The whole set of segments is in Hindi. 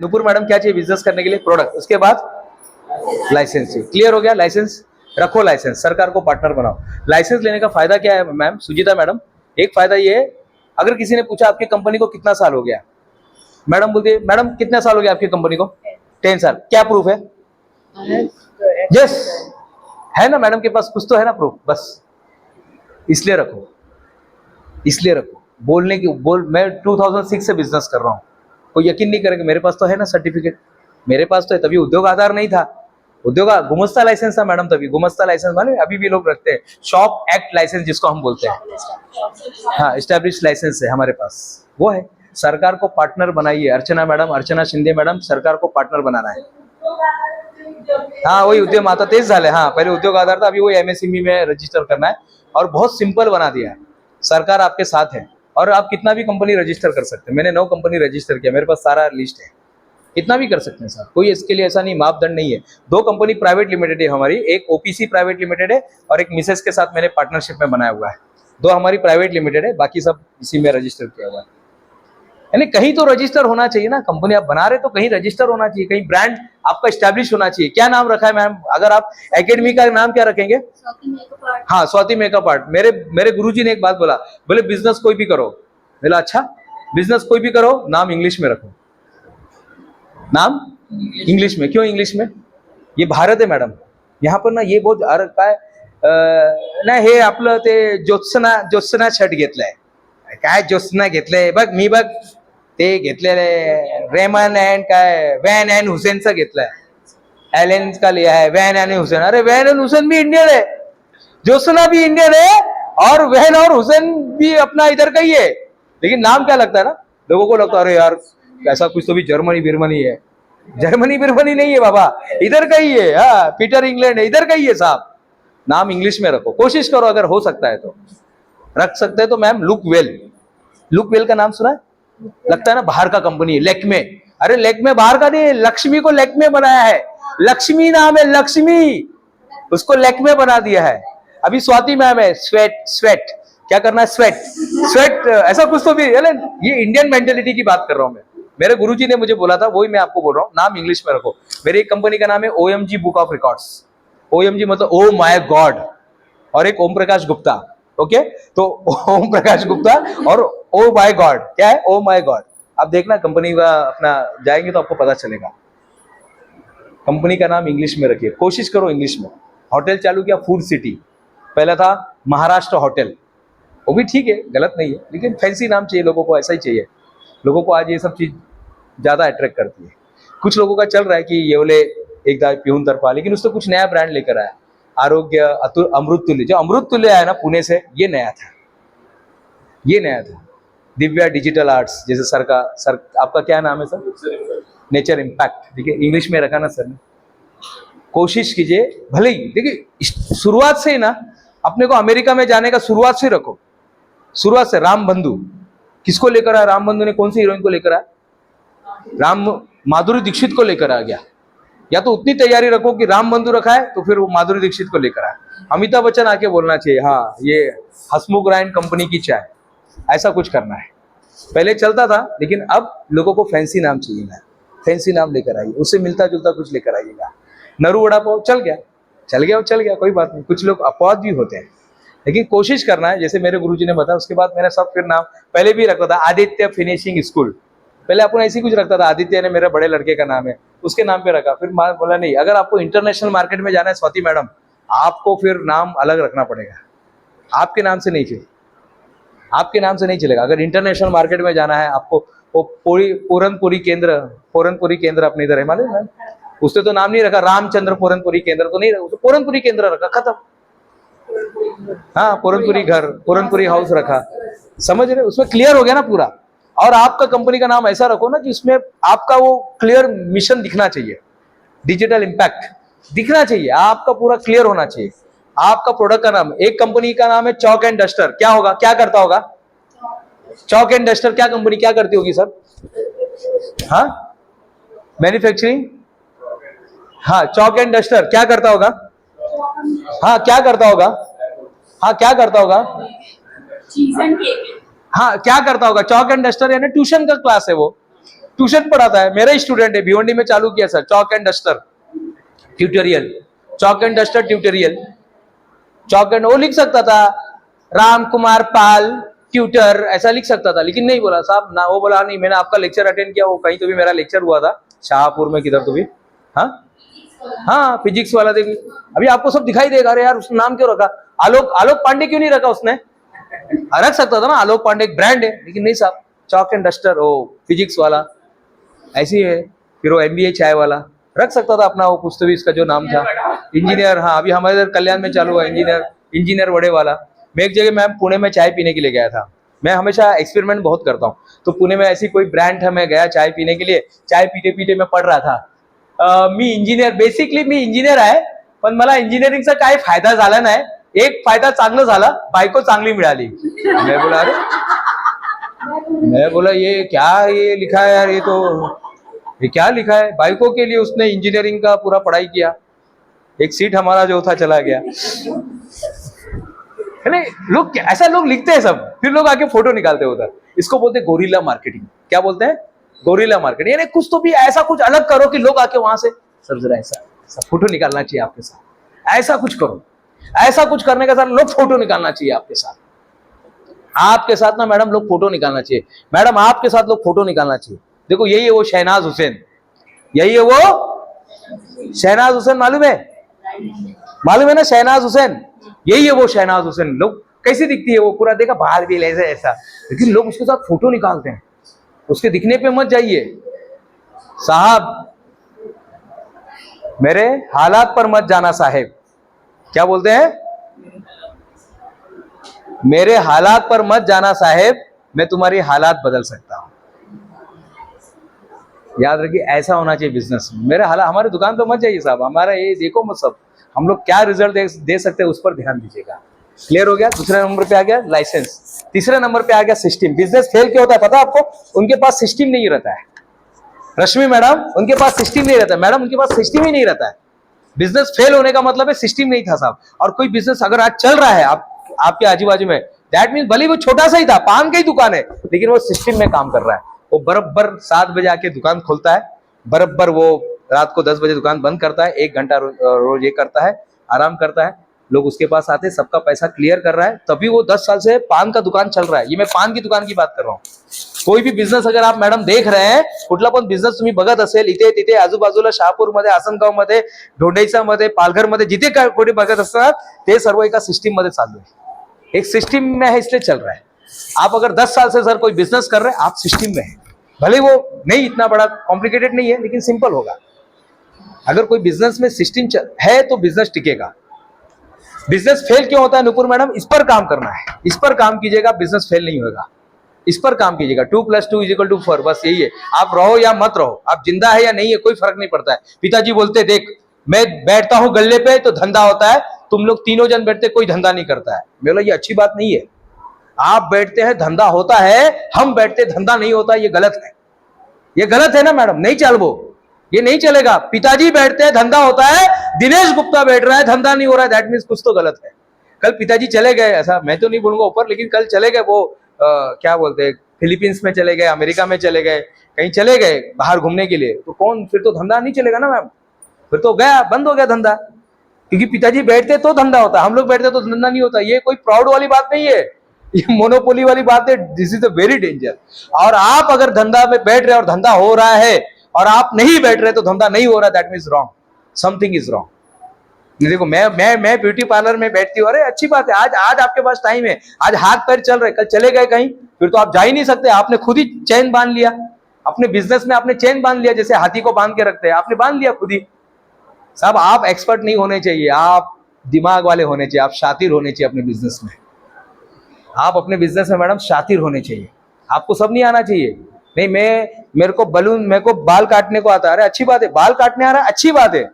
नुपुर मैडम क्या चाहिए बिजनेस करने के लिए? प्रोडक्ट, उसके बाद लाइसेंस चाहिए। क्लियर हो गया? लाइसेंस रखो, लाइसेंस सरकार को पार्टनर बनाओ। लाइसेंस लेने का फायदा क्या है मैम सुजीता मैडम? एक फायदा ये है, अगर किसी ने पूछा आपकी कंपनी को कितना साल हो गया, मैडम बोलती है मैडम कितना साल हो गया आपकी कंपनी को? 10 साल। क्या प्रूफ है? यस है ना मैडम के पास, कुछ तो है ना प्रूफ, बस इसलिए रखो, इसलिए रखो। बोलने की मैं 2006 से बिजनेस कर रहा हूँ, कोई यकीन नहीं करेगा, मेरे पास तो है ना सर्टिफिकेट, मेरे पास तो है। तभी उद्योग आधार नहीं था, उद्योग गुमस्ता लाइसेंस था मैडम, तभी गुमस्ता लाइसेंस माने अभी भी लोग रखते हैं, शॉप एक्ट लाइसेंस जिसको हम बोलते हैं, हाँ एस्टेब्लिश लाइसेंस है हमारे पास, वो है। सरकार को पार्टनर बनाइए अर्चना मैडम, अर्चना शिंदे मैडम, सरकार को पार्टनर बनाना है। हाँ वही उद्यम आता तेज झाले, हाँ पहले उद्योग आधार था, अभी वही एमएसएमई में रजिस्टर करना है, और बहुत सिंपल बना दिया है। सरकार आपके साथ है, और आप कितना भी कंपनी रजिस्टर कर सकते हैं। मैंने 9 कंपनी रजिस्टर किया, मेरे पास सारा लिस्ट है, कितना भी कर सकते हैं सर, कोई इसके लिए ऐसा नहीं मापदंड नहीं है। 2 कंपनी प्राइवेट लिमिटेड है हमारी, एक ओपीसी प्राइवेट लिमिटेड है, और एक मिसेस के साथ मैंने पार्टनरशिप में बनाया हुआ है। 2 हमारी प्राइवेट लिमिटेड है, बाकी सब इसी में रजिस्टर किया हुआ है। यानी कहीं तो रजिस्टर होना चाहिए ना, कंपनी आप बना रहे तो कहीं रजिस्टर होना चाहिए, कहीं ब्रांड आपका एस्टैब्लिश होना चाहिए। क्या नाम रखा है मैम? अगर आप एकेडमी का नाम क्या रखेंगे? हाँ स्वाति मेकअप आर्ट। मेरे गुरुजी ने एक बात बोला, बोले बिजनेस कोई भी करो, बोला अच्छा बिजनेस कोई भी करो, नाम इंग्लिश में रखो। नाम इंग्लिश में क्यों? इंग्लिश में ये भारत आहे मॅडम, यहाँ पर ना ये बहुत अरे काय नाही हे आपलं ते ज्योत्सना शर्ट घेतलाय, काय ज्योत्सना घेतलंय बघ, मी बघ ते घेतलेलं रेमन अँड काय वॅन अँड हुसेनचा घेतलाय, एलेन का लिया है वैन एंड हुसैन। अरे वैन एंड हुसैन भी इंडियन है, ज्योत्सना भी इंडियन है, और वैन और हुसैन भी अपना इधर का ही है, लेकिन नाम क्या लगता है ना, लोगों को लगता है अरे यार ऐसा कुछ तो भी जर्मनी बिरमनी है। जर्मनी बिरमनी नहीं है बाबा, इधर का ही है। हाँ पीटर इंग्लैंड है, इधर का ही है साहब। नाम इंग्लिश में रखो, कोशिश करो, अगर हो सकता है तो रख सकते हैं तो ma'am look well. Look well का नाम सुना है? लगता है ना बाहर का कंपनी है, लेक्मे। अरे लेक्मे बाहर का नहीं है, लक्ष्मी को लेक्मे बनाया है, लक्ष्मी नाम है, लक्ष्मी, उसको लेक्मे बना दिया है। अभी स्वाति मैम है, स्वेट स्वेट क्या करना है, स्वेट स्वेट ऐसा कुछ तो भी। ये इंडियन मेंटेलिटी की बात कर रहा हूं मैं, मेरे गुरुजी ने मुझे बोला था, वही मैं आपको बोल रहा हूँ, नाम इंग्लिश में रखो। मेरी एक कंपनी का नाम है OMG book of records. OMG मतलब ओ माय गॉड, और एक ओम प्रकाश गुप्ता। ओके तो ओम प्रकाश गुप्ता और ओ माय गॉड, क्या है ओ माय गॉड। आप देखना कंपनी का अपना जाएंगे तो आपको पता चलेगा। कंपनी का नाम इंग्लिश में रखिए, कोशिश करो इंग्लिश में। होटल चालू किया फूड सिटी, पहला था महाराष्ट्र होटल, वो भी ठीक है, गलत नहीं है, लेकिन फैंसी नाम चाहिए लोगों को, ऐसा ही चाहिए लोगों को। आज ये सब चीज ज्यादा अट्रैक्ट करती है। कुछ लोगों का चल रहा है कि ये बोले एक दाई पियून तरफा, लेकिन उससे कुछ नया ब्रांड लेकर आया, आरोग्य अमृत तुल्य। जो अमृत तुल्य आया ना पुणे से, ये नया था, ये नया था। दिव्या डिजिटल आर्ट्स, जैसे सर आपका क्या नाम है सर? नेचर इम्पैक्ट, देखिए इंग्लिश में रखा ना सर ने। कोशिश कीजिए, भले ही देखिए शुरुआत से ही ना, अपने को अमेरिका में जाने का शुरुआत से रखो, शुरुआत से। राम बंधु किसको लेकर आया? राम बंधु ने कौन सी हीरोइन को लेकर आया? माधुरी दीक्षित को लेकर आ गया। या तो उतनी तैयारी रखो कि राम बंधु रखा है तो फिर वो माधुरी दीक्षित को लेकर आए। अमिताभ बच्चन आके बोलना चाहिए हाँ ये हसमुख रायन कंपनी की चाय, ऐसा कुछ करना है। पहले चलता था, लेकिन अब लोगों को फैंसी नाम चाहिए ना, फैंसी नाम लेकर आइए, उससे मिलता जुलता कुछ लेकर आइएगा। नरू वड़ा पाव चल गया, चल गया, चल गया, कोई बात नहीं। कुछ लोग अपवाद भी होते हैं, लेकिन कोशिश करना है। जैसे मेरे गुरुजी ने बताया, उसके बाद मैंने सब फिर नाम पहले भी रखा था, आदित्य फिनिशिंग स्कूल। पहले अपन ऐसी कुछ रखता था, आदित्य ने मेरे बड़े लड़के का नाम है, उसके नाम पे रखा। फिर बोला नहीं, अगर आपको इंटरनेशनल मार्केट में जाना है स्वाति मैडम, आपको फिर नाम अलग रखना पड़ेगा, आपके नाम से नहीं चलेगा, आपके नाम से नहीं चलेगा। अगर इंटरनेशनल मार्केट में जाना है आपको, वो पूरनपुरी केंद्र अपने इधर है मालूम है, उसने तो नाम नहीं रखा रामचंद्र पूरनपुरी केंद्र, तो नहीं रखा, उसने पूरनपुरी केंद्र रखा, खत्म। हाँ पूरनपुरी घर, पूरनपुरी हाउस रखा, समझ रहे? उसमें क्लियर हो गया ना पूरा। और आपका कंपनी का नाम ऐसा रखो ना कि उसमें आपका वो क्लियर मिशन दिखना चाहिए, डिजिटल इम्पैक्ट दिखना चाहिए, आपका पूरा क्लियर होना चाहिए। आपका प्रोडक्ट का नाम, एक कंपनी का नाम है चौक एंड डस्टर, क्या होगा, क्या करता होगा? चौक एंड डस्टर क्या कंपनी क्या करती होगी सर? हाँ मैन्युफैक्चरिंग, हाँ चौक एंड डस्टर क्या करता होगा? हाँ क्या करता होगा? हाँ क्या करता होगा? हाँ क्या करता होगा? चौक एंड डस्टर यानी ट्यूशन का क्लास है वो, ट्यूशन पढ़ाता है, मेरा ही स्टूडेंट है, भिवंडी में चालू किया sir, chalk and duster tutorial, chalk and duster tutorial, chalk and, वो लिख सकता था राम कुमार पाल ट्यूटर, ऐसा लिख सकता था, लेकिन नहीं बोला साहब ना, वो बोला नहीं, मैंने आपका लेक्चर अटेंड किया, वो कहीं तो भी मेरा लेक्चर हुआ था शाहपुर में, किधर तो भी, हाँ हाँ फिजिक्स वाला देखिए, अभी आपको सब दिखाई देगा, अरे यार उसने नाम क्यों रखा, आलोक, आलोक पांडे क्यों नहीं रखा उसने, रख सकता था ना, आलोक पांडे एक ब्रांड है, लेकिन नहीं साहब, चॉक एंड डस्टर, वो फिजिक्स वाला ऐसी है, फिर वो MBA चाय वाला रख सकता था अपना, वो कुछ तो भी इसका जो नाम था, इंजीनियर, हाँ अभी हमारे इधर कल्याण में चालू हुआ इंजीनियर वड़े वाला। मैं एक जगह मैम पुणे में चाय पीने के लिए गया था, मैं हमेशा एक्सपेरिमेंट बहुत करता हूँ, तो पुणे में ऐसी कोई ब्रांड था, मैं गया चाय पीने के लिए, चाय पीते पीते मैं पढ़ रहा था, मी इंजिनियर, बेसिकली मी इंजिनियर आहे, पण मला इंजिनिअरिंगचा काय फायदा झाला नाही, एक फायदा चांगला झाला, बायको चांगली मिळाली। मैं बोला अरे, मैं बोला ये क्या ये लिखा है यार, ये क्या लिखा है, बाइकों के लिए उसने इंजीनियरिंग का पूरा पढ़ाई किया, एक सीट हमारा जो था चला गया। लोग ऐसा लोग लिखते हैं सब, फिर लोग आके फोटो निकालते हैं उधर, इसको बोलते हैं गोरिल्ला मार्केटिंग। क्या बोलते हैं? गोरिल्ला मार्केटिंग, यानी कुछ तो भी ऐसा कुछ अलग करो कि लोग आके वहां से सर जरा ऐसा फोटो निकालना चाहिए आपके साथ, ऐसा कुछ करो, ऐसा कुछ करने के साथ लोग फोटो निकालना चाहिए आपके साथ, आपके साथ ना मैडम लोग फोटो निकालना चाहिए, मैडम आपके साथ लोग फोटो निकालना चाहिए। देखो यही है वो शहनाज हुसैन, यही है वो शहनाज हुसैन, मालूम है ना शहनाज हुसैन, यही है वो शहनाज हुसैन। लोग कैसी दिखती है वो, पूरा देखा बाहर भी ऐसा ऐसा, लेकिन लोग उसके साथ फोटो निकालते हैं, उसके दिखने पे मत जाइए साहब, मेरे हालात पर मत जाना साहेब। क्या बोलते हैं? मेरे हालात पर मत जाना साहेब, मैं तुम्हारी हालात बदल सकता हूं। याद रखिए, ऐसा होना चाहिए बिजनेस। मेरे हालात, हमारे दुकान पे मत जाइए साहब, हमारा ये देखो मत सब, हम लोग क्या रिजल्ट दे सकते हैं उस पर ध्यान दीजिएगा। क्लियर हो गया? दूसरे नंबर पे आ गया लाइसेंस, तीसरे नंबर पे आ गया सिस्टम। बिजनेस फेल क्यों होता है पता है आपको? उनके पास सिस्टम नहीं रहता है। रश्मि मैडम, उनके पास सिस्टम नहीं रहता है। मैडम, उनके पास सिस्टम ही नहीं रहता है। बिजनेस फेल होने का मतलब है सिस्टम नहीं था साहब। और कोई बिजनेस अगर आज चल रहा है आपके आजू बाजू में, दैट मीन भले वो छोटा सा ही था, पान की दुकान है, लेकिन वो सिस्टम में काम कर रहा है। वो बराबर 7 बजे आके दुकान खोलता है, बराबर वो रात को 10 बजे दुकान बंद करता है, 1 घंटा रोज ये करता है, आराम करता है। लोग उसके पास आते, सबका पैसा क्लियर कर रहा है, तभी वो 10 साल से पान का दुकान चल रहा है। ये मैं पान की दुकान की बात कर रहा हूँ। कोई भी बिझनेस अगर आप मॅडम देख रहे हैं, कुठला पण बिझनेस तुम्ही बघत असेल, इथे तिथे आजूबाजूला शहापूरमध्ये, आसनगावमध्ये, ढोंडेईचामध्ये, पालघरमध्ये, जिथे काय कोणी बघत असतात, ते सर्व एका सिस्टम मध्ये चालू है। एक सिस्टम में है, इसलिए चल रहा है। आप अगर 10 साल से सर कोई बिजनेस कर रहे हैं, आप सिस्टम में है, भले वो नहीं इतना बड़ा कॉम्प्लिकेटेड नहीं है, लेकिन सिंपल होगा। अगर कोई बिजनेस में सिस्टम है तो बिजनेस टिकेगा। बिजनेस फेल क्यों होता है नुपुर मैडम? इस पर काम करना है, इस पर काम कीजिएगा, बिजनेस फेल नहीं होगा। इस पर काम कीजिएगा। 2+2 = 4, बस यही है। आप रहो या मत रहो, आप जिंदा है या नहीं है, कोई फर्क नहीं पड़ता है। पिताजी बोलते, देख मैं बैठता हूं गल्ले पे तो धंधा होता है, तुम लोग तीनों जन बैठते कोई धंधा नहीं करता है। मैं बोला ये अच्छी बात नहीं है। आप बैठते हैं धंधा होता है, हम बैठते धंधा नहीं होता, ये गलत है। ये गलत है ना मैडम? नहीं चल, वो ये नहीं चलेगा। पिताजी बैठते हैं धंधा होता है, दिनेश गुप्ता बैठ रहा है धंधा नहीं हो रहा है, दैट मीन्स कुछ तो गलत है। कल पिताजी चले गए, ऐसा मैं तो नहीं बोलूंगा ऊपर, लेकिन कल चले गए वो क्या बोलते हैं, फिलीपींस में चले गए, अमेरिका में चले गए, कहीं चले गए बाहर घूमने के लिए, तो कौन, फिर तो धंधा नहीं चलेगा ना मैम, फिर तो गया, बंद हो गया धंधा। क्योंकि पिताजी बैठते तो धंधा होता, हम लोग बैठते तो धंधा नहीं होता। ये कोई प्राउड वाली बात नहीं है, ये मोनोपोली वाली बात है। This is a very danger. और आप अगर धंधा में बैठ रहे और धंधा हो रहा है, और आप नहीं बैठ रहे तो धंधा नहीं हो रहा, that means wrong, something is wrong. देखो मैं ब्यूटी पार्लर में बैठती हूँ, अरे अच्छी बात है, आज आपके पास टाइम है, आज हाथ पैर चल रहे, कल चले गए कहीं, फिर तो आप जा ही नहीं सकते। आपने खुद ही चैन बांध लिया अपने बिजनेस में, आपने चैन बांध लिया, जैसे हाथी को बांध के रखते हैं, आपने बांध लिया खुद ही। साहब आप एक्सपर्ट नहीं होने चाहिए, आप दिमाग वाले होने चाहिए, आप शातिर होने चाहिए अपने बिजनेस में। आप अपने बिजनेस में मैडम शातिर होने चाहिए, आपको सब नहीं आना चाहिए। नहीं मेरे को बाल काटने को आता है, अरे अच्छी बात है, बाल काटने आ रहा है, अच्छी बात है।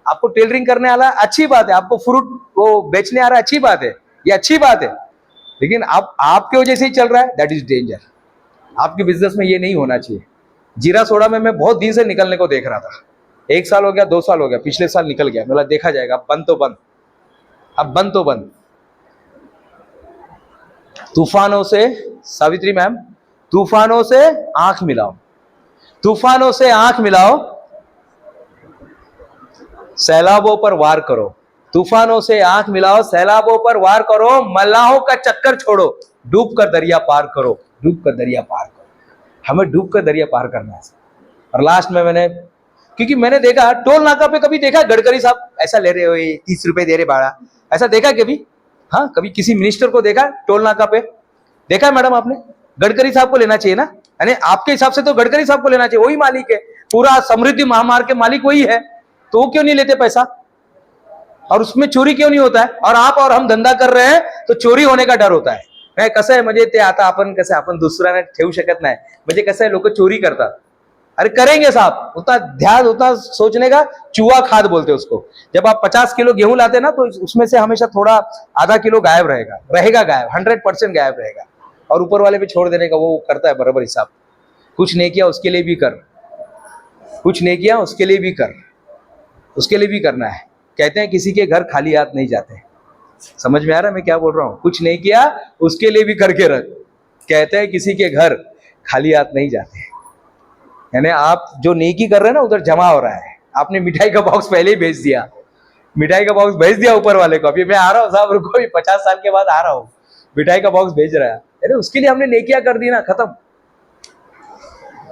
आपको टेलरिंग करने आ रहा है, अच्छी बात है। आपको फ्रूट वो बेचने आ रहा है, अच्छी बात है, ये अच्छी बात है। लेकिन आपके वजह से ही चल रहा है, दैट इज डेंजर। आपके बिजनेस में ये नहीं होना चाहिए। जीरा सोडा में मैं बहुत दिन से निकलने को देख रहा था, 1 साल हो गया, 2 साल हो गया, पिछले साल निकल गया। बोला देखा जाएगा, अब बंद तो बंद, अब बंद तो बंद। तूफानों से, सावित्री मैम, तूफानों से आंख मिलाओ, तूफानों से आंख मिलाओ, सैलाबों पर वार करो। तूफानों से आंख मिलाओ, सैलाबों पर वार करो, मल्लाहों का चक्कर छोड़ो, डूब कर दरिया पार करो, डूब कर दरिया पार करो। हमें डूब कर दरिया पार करना है। और लास्ट में क्योंकि मैंने देखा टोल नाका पे, कभी देखा गडकरी साहब ऐसा ले रहे हो 30 रुपए दे रहे भाड़ा, ऐसा देखा कभी? हाँ, कभी किसी मिनिस्टर को देखा टोल नाका पे? देखा मैडम आपने? गडकरी साहब को लेना चाहिए ना, यानी आपके हिसाब से तो गडकरी साहब को लेना चाहिए, वही मालिक है, पूरा समृद्धि महामार्ग के मालिक वही है, तो वो क्यों नहीं लेते पैसा? और उसमें चोरी क्यों नहीं होता है? और आप और हम धंधा कर रहे हैं तो चोरी होने का डर होता है। नाही कसं आहे, म्हणजे ते आता आपण कसं आपण दुसऱ्याने ठेवू शकत नाही, म्हणजे कसं आहे लोक चोरी करतात। अरे करेंगे साहब, उतना ध्यान, उतना सोचने का, चूहा खाद बोलते हैं उसको। जब आप 50 किलो गेहूं लाते ना, तो उसमें से हमेशा थोड़ा आधा किलो गायब रहेगा गायब, 100% गायब रहेगा। और ऊपर वाले पे छोड़ देने का, वो करता है बराबर हिसाब। कुछ नहीं किया उसके लिए भी कर, कुछ नहीं किया उसके लिए भी कर, उसके लिए भी करना है। कहते हैं किसी के घर खाली हाथ नहीं जाते। समझ में आ रहा है मैं क्या बोल रहा हूं? कुछ नहीं किया उसके लिए भी करके रख। कहते हैं किसी के घर खाली हाथ नहीं जाते, यानी आप जो नेकी कर रहे हैं ना, उधर जमा हो रहा है। आपने मिठाई का बॉक्स पहले ही भेज दिया, मिठाई का बॉक्स भेज दिया ऊपर वाले को। अभी मैं आ रहा हूँ साहब, रुको, 50 साल के बाद आ रहा हूँ, मिठाई का बॉक्स भेज रहा है। अरे उसके लिए हमने नेकिया कर दी ना, खत्म।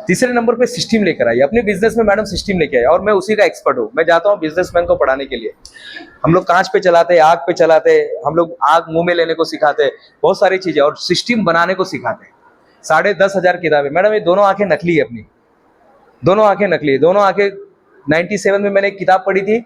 तीसरे नंबर पे सिस्टम लेकर आई, अपने बिजनेस में मैडम सिस्टम लेके आए, और मैं उसी का एक्सपर्ट हूँ। मैं जाता हूँ बिजनेसमैन को पढ़ाने के लिए। हम लोग कांच पे चलाते, आग पे चलाते, हम लोग आग मुंह में लेने को सिखाते, बहुत सारी चीजें, और सिस्टम बनाने को सिखाते। 10,500 किताबें मैडम, ये दोनों आंखें नकली है अपनी, दोनों आंखें नकली है, दोनों आंखें। 97 में मैंने एक किताब पढ़ी थी,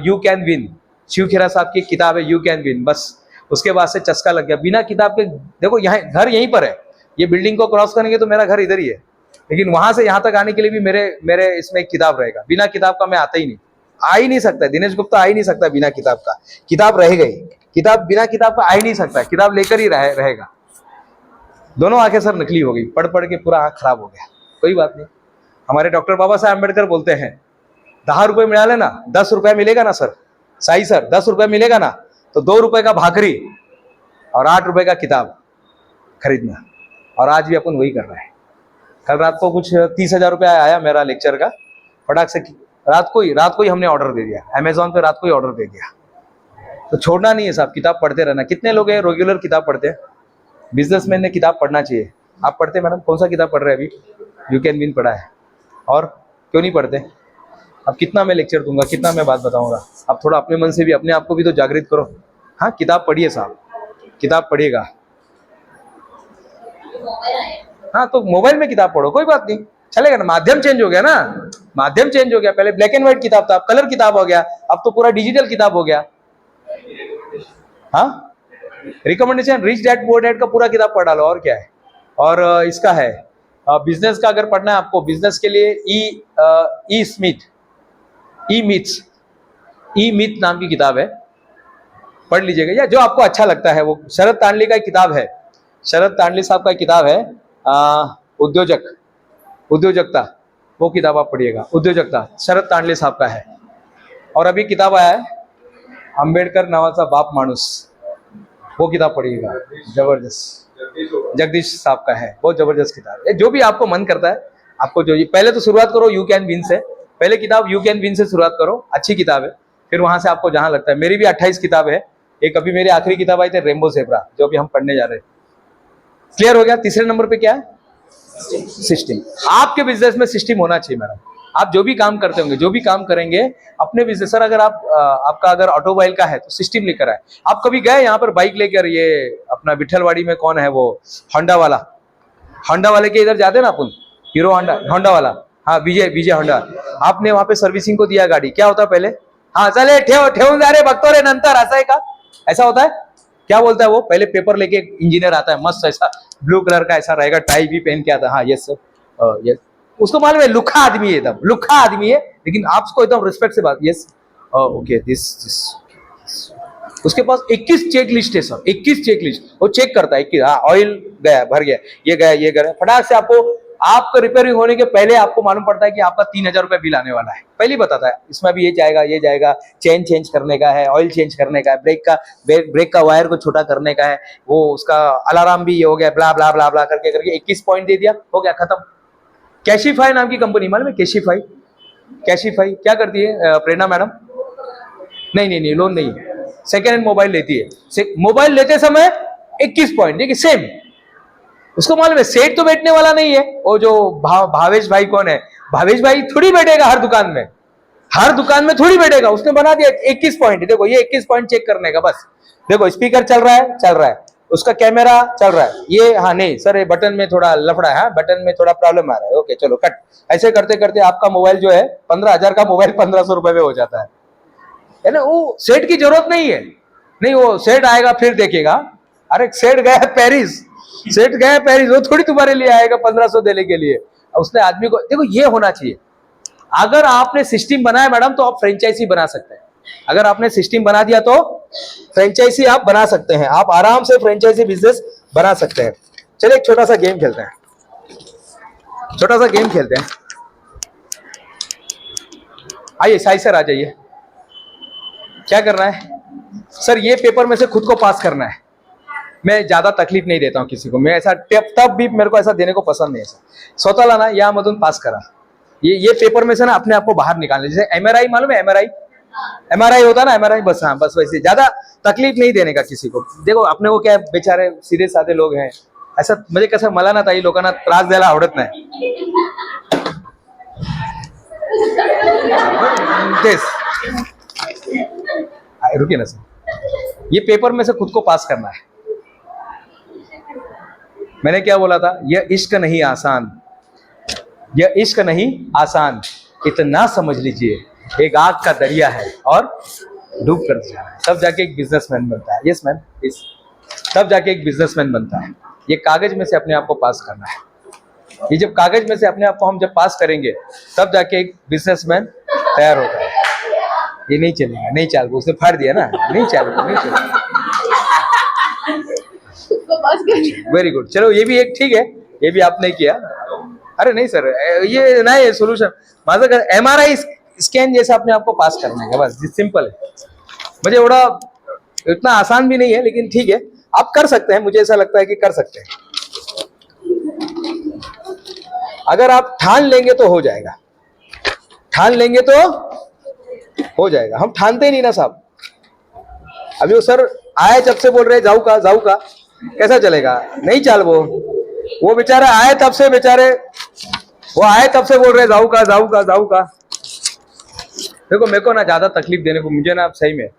यू कैन विन, शिव खेरा साहब की किताब है यू कैन विन। बस उसके बाद से चस्का लग गया। बिना किताब के, देखो यहाँ घर यहीं पर है, ये बिल्डिंग को क्रॉस करेंगे तो मेरा घर इधर ही है, लेकिन वहां से यहाँ तक आने के लिए भी मेरे इसमें एक किताब रहेगा। बिना किताब का मैं आता ही नहीं, आ ही नहीं सकता। दिनेश गुप्ता आ ही नहीं सकता बिना किताब का। किताब रह गई, किताब बिना किताब का आ ही नहीं सकता, किताब लेकर ही रहेगा। दोनों आंखें सर नकली हो गई, पढ़ पढ़ के पूरा आंख खराब हो गया। कोई बात नहीं, हमारे डॉक्टर बाबा साहेब अम्बेडकर बोलते हैं 10 रुपये मिळाले ना, 10 रुपया मिलेगा ना सर, साई सर 10 रुपया मिलेगा ना, तो 2 रुपए का भाकरी और 8 रुपए का किताब खरीदना। और आज भी अपन वही कर रहे हैं। कल रात को कुछ 30,000 रुपया आया मेरा लेक्चर का, फटाक से रात को ही हमने ऑर्डर दे दिया, अमेजोन पे रात को ही ऑर्डर दे दिया। तो छोड़ना नहीं है साहब, किताब पढ़ते रहना। कितने लोग हैं रेगुलर किताब पढ़ते हैं? बिजनेसमैन ने किताब पढ़ना चाहिए। आप पढ़ते मैडम? कौन सा किताब पढ़ रहे हैं अभी? यू कैन विन पढ़ा है, और क्यों नहीं पढ़ते? अब कितना मैं लेक्चर दूंगा, कितना मैं बात बताऊंगा? आप थोड़ा अपने मन से भी, अपने आप को भी तो जागृत करो। हाँ, किताब पढ़िए साहब, किताब पढ़िएगा। हाँ, तो मोबाइल में किताब पढ़ो, कोई बात नहीं, चलेगा ना। माध्यम चेंज हो गया ना, माध्यम चेंज हो गया। पहले ब्लैक एंड व्हाइट किताब था, अब कलर किताब हो गया, अब तो पूरा डिजिटल किताब हो गया। हाँ, recommendation rich dad poor dad का पूरा किताब पढ़ डालो, और क्या है। और इसका है बिजनेस का, अगर पढ़ना है आपको बिजनेस के लिए, ई मिथ नाम की किताब है, पढ़ लीजिएगा। या जो आपको अच्छा लगता है, वो शरद तांडली का किताब है, शरद तांडली साहब का किताब है उद्योजकता, वो किताब आप पढ़िएगा। उद्योजकता शरद तांडली साहब का है। और अभी किताब आया है आंबेडकर नावाचा बाप माणूस, वो किताब पढ़िएगा, जबरदस्त, जगदीश साहब का है, बहुत जबरदस्त किताब है। जो भी आपको मन करता है, आपको जो, पहले तो शुरुआत करो यू कैन विन से, पहले किताब यू कैन विन से शुरुआत करो, अच्छी किताब है। फिर वहां से आपको जहां लगता है। मेरी भी 28 किताब है, एक अभी मेरी आखिरी किताब आई थी रेनबो ज़ेब्रा, जो अभी हम पढ़ने जा रहे हैं। क्लियर हो गया? तीसरे नंबर पे क्या है? सिस्टम। आपके बिजनेस में सिस्टम होना चाहिए मैडम। आप जो भी काम करते होंगे, जो भी काम करेंगे अपने बिजनेस, सर अगर आपका अगर ऑटोमोबाइल का है तो सिस्टम लेकर आए। आप कभी गए यहाँ पर बाइक लेकर, ये अपना विठलवाड़ी में कौन है वो, होंडा वाले के इधर जाते ना अपन, हीरो होंडा वाला, हाँ, विजय होंडा। आपने वहां पे सर्विसिंग को दिया गाड़ी, क्या होता है पहले? हाँ चले ठेवून जा रे, बघतो रे नंतर, ऐसा है का? ऐसा होता है? क्या बोलता है वो? पहले पेपर लेके इंजीनियर आता है, मस्त ऐसा ब्लू कलर का ऐसा रहेगा, टाई भी पहन के आता है। हाँ यस सर, यस। उसको मालूम है लुखा आदमी है, एकदम लुखा आदमी है, लेकिन आपको एकदम रिस्पेक्ट से बात, यस ओके दिस। उसके पास 21 चेक लिस्ट है सर, 21 चेक लिस्ट, वो चेक करता है कि हाँ ऑयल गया, भर गया, ये गया, फटाक से आपको रिपेयरिंग होने के पहले आपको मालूम पड़ता है कि आपका 3,000 रुपया बिल आने वाला है, पहले ही बताता है। इसमें भी ये जाएगा, चेन चेंज करने का है, ऑयल चेंज करने का है, ब्रेक का वायर को छोटा करने का है, वो उसका अलार्म भी ये हो गया, ब्ला ब्ला ब्ला ब्ला करके 21 पॉइंट दे दिया, हो गया खत्म। कैशिफाई नाम की कंपनी, मालूम है कैशिफाई? कैशिफाई क्या करती है प्रेरणा मैडम? नहीं लोन नहीं है, सेकेंड हैंड मोबाइल लेती है। मोबाइल लेते समय 21 पॉइंट, देखिए सेम। उसको मालूम है सेठ तो बैठने वाला नहीं है, वो जो भावेश भाई कौन है, भावेश भाई थोड़ी बैठेगा हर दुकान में, हर दुकान में थोड़ी बैठेगा। उसने बना दिया 21 पॉइंट, देखो ये 21 पॉइंट चेक करने का बस। देखो स्पीकर चल रहा है, उसका कैमरा चल रहा है, ये हाँ नहीं सर ये बटन में थोड़ा लफड़ा है, बटन में थोड़ा प्रॉब्लम आ रहा है, ओके चलो कट। ऐसे करते करते आपका मोबाइल जो है 15,000 का मोबाइल 1,500 रुपए में हो जाता है ना। वो सेठ की जरूरत नहीं है, नहीं वो सेठ आएगा फिर देखेगा। अरे सेठ गया पेरिस, सेठ गया पेरिस, वो थोड़ी तुम्हारे लिए आएगा 1,500 देने के लिए। उसने आदमी को, देखो ये होना चाहिए। अगर आपने सिस्टम बनाया मैडम तो आप फ्रेंचाइजी बना सकते हैं। अगर आपने सिस्टम बना दिया तो फ्रेंचाइजी आप बना सकते हैं, आप आराम से फ्रेंचाइजी बिजनेस बना सकते हैं। चलिए एक छोटा सा गेम खेलते हैं, छोटा सा गेम खेलते हैं। आइए साई सर आ जाइए। क्या करना है सर? ये पेपर में से खुद को पास करना है। मैं ज्यादा तकलीफ नहीं देता हूं किसी को, मैं ऐसा तब भी मेरे को ऐसा देने को पसंद नहीं है। स्वतः लाना यामधून पास करा, ये पेपर में से ना अपने आप को बाहर निकालना। जैसे एमआरआई मालूम है, एमआरआई होता है ना, एमआरआई बस, हाँ बस वैसे। ज्यादा तकलीफ नहीं देने का किसी को। देखो अपने को क्या बेचारे सीधे साधे लोग हैं, ऐसा म्हणजे कसं मला ना ताई लोकांना त्रास द्यायला आवडत नाही। रुकिए ना सर, ये पेपर में से खुद को पास करना है। मैंने क्या बोला था? यह इश्क नहीं आसान, यह इश्क नहीं आसान, इतना समझ लीजिए एक आग का दरिया है और डूब कर जा रहा है, तब जाके एक बिजनेसमैन बनता है। यस मैम, यस, तब जाके एक बिजनेसमैन बनता है। ये कागज में से अपने आप को पास करना है। ये जब कागज में से अपने आप को हम जब पास करेंगे तब जाके एक बिजनेसमैन तैयार होता है। ये नहीं चलेगा, नहीं चल, उसने फाड़ दिया ना, नहीं चलेगा, नहीं चलेगा। वेरी गुड, चलो ये भी एक ठीक है, ये भी आपने किया। अरे नहीं सर, ये नहीं सोल्यूशन माझं एमआरआई स्कैन जैसा अपने आप को पास करना है बस, सिंपल है। मुझे एवढा इतना आसान भी नहीं है, लेकिन ठीक है आप कर सकते हैं, मुझे ऐसा लगता है कि कर सकते हैं। अगर आप ठान लेंगे तो हो जाएगा, ठान लेंगे तो हो जाएगा। हम ठानते नहीं ना साहब। अभी वो सर आए जब से बोल रहे जाऊ का जाऊ का, कैसा चलेगा? नहीं चल, वो बेचारा आए तब से, बेचारे वो आए तब से बोल रहे जाऊ का जाऊ का जाऊ का। देखो मेरे को ना ज्यादा तकलीफ देने को, मुझे ना सही में,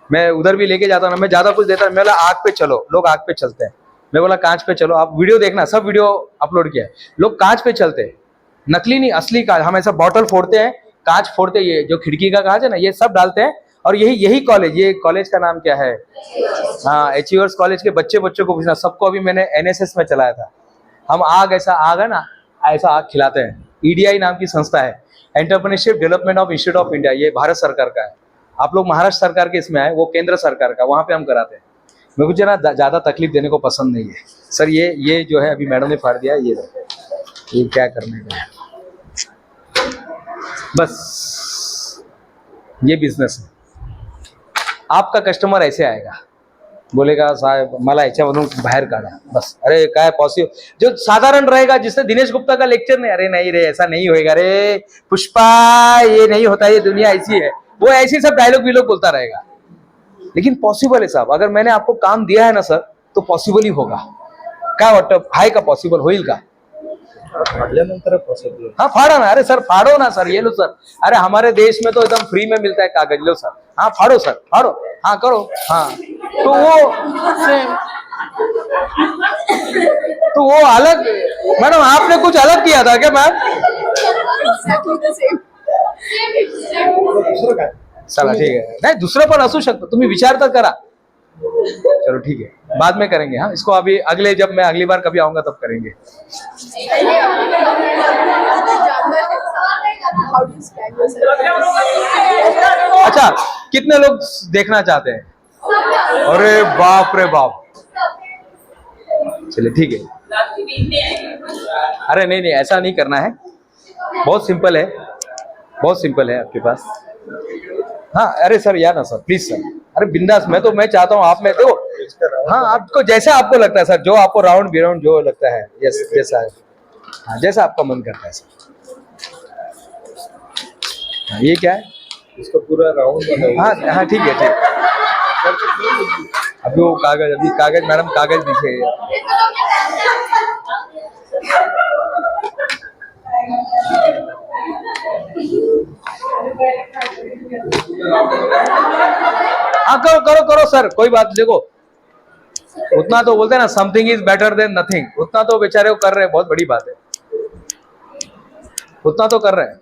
मैं उधर भी लेके जाता ना, मैं ज्यादा कुछ देता, मैं बोला आग पे चलो, लोग आग पे चलते हैं। मैं बोला कांच पे चलो, आप वीडियो देखना, सब वीडियो अपलोड किया है, लोग कांच पे चलते हैं। नकली नहीं, असली कांच। हम ऐसा बॉटल फोड़ते हैं, कांच फोड़ते, ये जो खिड़की का कांच है ना, ये सब डालते हैं। और यही कॉलेज, ये कॉलेज का नाम क्या है? हाँ, अचीवर्स कॉलेज के बच्चों को पूछना, सबको अभी मैंने एनएसएस में चलाया था। हम आग, ऐसा आग है ना, ऐसा आग खिलाते हैं। ईडीआई नाम की संस्था है, entrepreneurship development of institute of India, ये भारत सरकार का है। आप लोग महाराष्ट्र सरकार के इसमें आए, वो केंद्र सरकार का, वहां पे हम कराते हैं। मुझे ना ज्यादा तकलीफ देने को पसंद नहीं है सर। ये जो है अभी मैडम ने फाड़ दिया, ये क्या करने का है, बस ये बिजनेस है। आपका कस्टमर ऐसे आएगा, बोलेगा साहब मला याच्यामधून बाहेर काढा, बस। अरे काय पॉसिबल, जो साधारण रहेगा, जिसने दिनेश गुप्ता का लेक्चर नहीं, अरे नहीं रे ऐसा नहीं होएगा रे पुष्पा, ये नहीं होता, ये दुनिया ऐसी है, वो ऐसी सब डायलॉग वीलॉग बोलता रहेगा। लेकिन पॉसिबल है साहब, अगर मैंने आपको काम दिया है ना सर, तो पॉसिबल ही होगा। काय वाटतं, आहे का पॉसिबल, होईल का? फाडल्यानंतर पॉसिबल। हाँ फाड़ो ना, अरे सर फाड़ो ना सर, ये लो सर, अरे हमारे देश में तो एकदम फ्री में मिलता है कागज, लो सर, हाँ फाड़ो सर, फाड़ो, हाँ करो, हाँ। तो वो अलग, मैडम आपने कुछ अलग किया था क्या मैम? चला ठीक है, नाही दुसरं पण असू शकतं, तुम्ही विचार तर करा। चलो ठीक है, बाद में करेंगे। हाँ, इसको अभी अगले, जब मैं अगली बार कभी आऊंगा तब करेंगे। अच्छा, कितने लोग देखना चाहते हैं? अरे बाप रे बाप, चलिए ठीक है। अरे नहीं ऐसा नहीं करना है, बहुत सिंपल है, बहुत सिंपल है आपके पास। हाँ अरे सर या ना सर, प्लीज सर, अरे बिंदास, मैं चाहता हूँ आप में देखो। हाँ आपको जैसा आपको लगता है सर, जो आपको राउंड बिराउंड जो लगता है, यस जैसा है। हाँ, जैसा आपका मन करता है सर। हाँ, ये क्या है? इसका पूरा राउंड बना हुआ हाँ हाँ ठीक है ठीक है। अभी वो कागज, अभी कागज मैडम, कागज दिखे। हाँ करो करो करो सर, कोई बात नहीं। देखो उतना तो बोलते हैं ना, something is better than nothing, उतना तो बेचारे को कर रहे हैं, बहुत बड़ी बात है, उतना तो कर रहे हैं।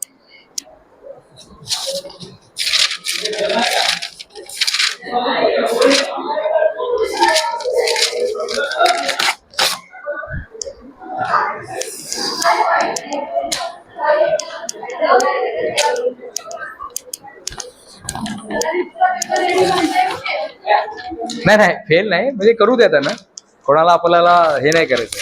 नाही नाही फेल नाही, म्हणजे करू द्या त्यांना, कोणाला आपल्याला हे नाही करायचं.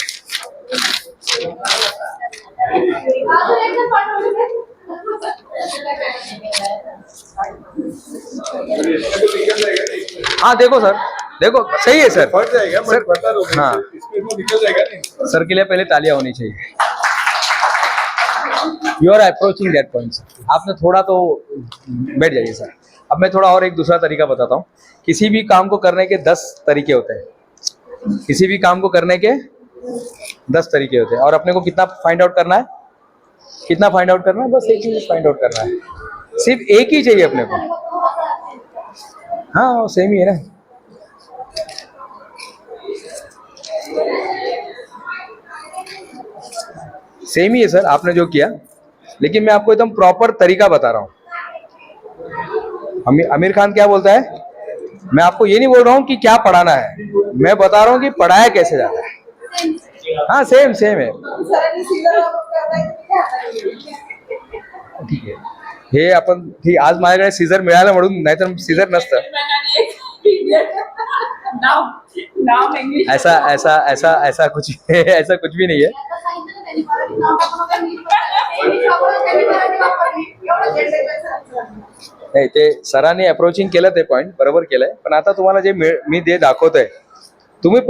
हाँ देखो सर, देखो सही है सर, फट जाएगा सर, मैं बता रहा हूँ, हाँ इसमें वो निकल जाएगा नहीं। सर के लिए पहले तालियां होनी चाहिए. You are approaching that point sir. आपने थोड़ा तो बैठ जाइए सर. अब मैं थोड़ा और एक दूसरा तरीका बताता हूँ. किसी भी काम को करने के 10 तरीके होते हैं. किसी भी काम को करने के 10 तरीके होते हैं, और अपने को कितना फाइंड आउट करना है, कितना फाइंड आउट करना है, बस एक चीज फाइंड आउट करना है, सिर्फ एक ही चाहिए अपने को. हाँ वो सेम ही है ना. सेम ही है सर आपने जो किया, लेकिन मैं आपको एकदम प्रॉपर तरीका बता रहा हूँ. आमिर खान क्या बोलता है, मैं आपको ये नहीं बोल रहा हूँ कि क्या पढ़ाना है, मैं बता रहा हूँ कि पढ़ाया कैसे जाता है. हाँ सेम सेम है. ठीक आहे. हे आपण ठीक, आज माझ्याकडे सीझर मिळालं म्हणून, नाहीतर सीझर नसतं. ऐसा ऐसा ऐसा ऐसा कुछ ऐसा कुछ भी नहीं है. नाही ते सरांनी अप्रोचिंग केलं, ते पॉइंट बरोबर केलंय, पण आता तुम्हाला जे मी दाखवतोय, तुम्ही